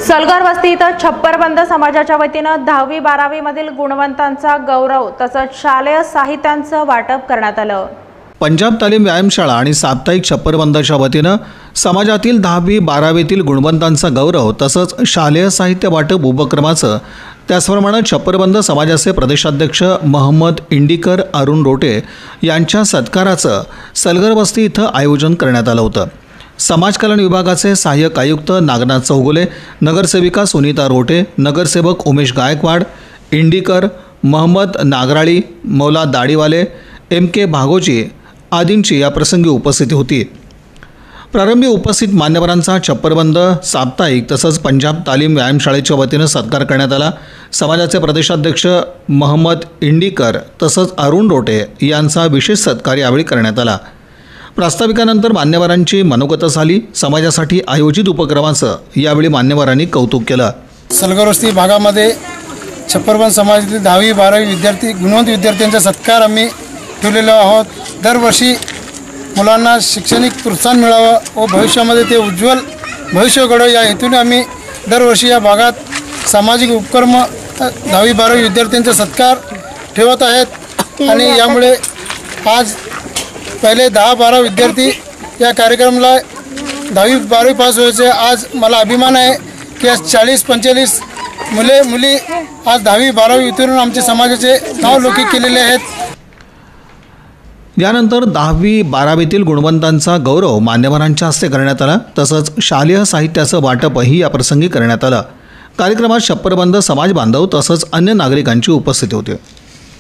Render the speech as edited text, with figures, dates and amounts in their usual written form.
सलगर वस्ती इथं छप्परबंद समाजाच्या वतीनं 10वी-12वी मधील गुणवंतांचा गौरव तसंच शालेय साहित्यांचं वाटप करण्यात आलं। पंजाब तालीम व्यायामशाळा आणि साप्ताहिक छप्परबंदाच्या वतीनं समाजातील 10वी-12वीतील गुणवंतांचा गौरव तसंच शालेय साहित्य वाटप उपक्रमाचं त्याचप्रमाणे छप्परबंद समाजाचे प्रदेशाध्यक्ष मोहम्मद इंडिकर अरुण रोटे यांच्या सत्काराचं सलगर वस्ती इथं आयोजन करण्यात आलं होतं। समाज कल्याण विभागाचे सहाय्यक आयुक्त नागनाथ चौगुले, नगरसेविका सुनीता रोटे, नगरसेवक उमेश गायकवाड, इंडिकर, मोहम्मद नागराळी, मौला दाढीवाले, MK भागोजी आदींची या प्रसंगी उपस्थिती होती। प्रारंभी उपस्थित मान्यवरांचा छप्परबंद साप्ताहिक तसंच पंजाब तालीम व्यायामशाळेच्या वतीनं सत्कार करण्यात आला। समाजाचे प्रदेशाध्यक्ष मोहम्मद इंडिकर तसंच अरुण रोटे यांचा विशेष सत्कार यावेळी करण्यात आला। प्रास्ताविकानंतर मान्यवरांची मनोगत झाली। समाजासाठी आयोजित उपक्रमाचं यावेळी मान्यवरांनी कौतुक केलं। सलगर वस्ती भागामध्ये छप्परबंद समाजातील 10वी-12वी विद्यार्थी गुणवंत विद्यार्थ्यांचा सत्कार आम्ही ठेवलेलो आहोत। दरवर्षी मुलांना शैक्षणिक प्रोत्साहन मिळावं व भविष्यामध्ये ते उज्ज्वल भविष्य घडो या हेतूने आम्ही दरवर्षी या भागात सामाजिक उपक्रम 10वी-12वी विद्यार्थ्यांचा सत्कार ठेवत आहेत आणि यामुळे आज पहिले 10-12 विद्यार्थी या कार्यक्रमाला 10वी-12वी पास व्हायचे। आज मला अभिमान आहे की आज 40-45 मुली आज 10वी-12वी उतरून आमच्या समाजाचे नाव लौकिक केलेले आहेत। यानंतर 10वी-12वीतील गुणवंतांचा गौरव मान्यवरांच्या हस्ते करण्यात आला तसंच शालेय साहित्याचं वाटपही या प्रसंगी करण्यात आलं। कार्यक्रमात छप्परबंद समाज बांधव तसंच अन्य नागरिकांची उपस्थिती होती।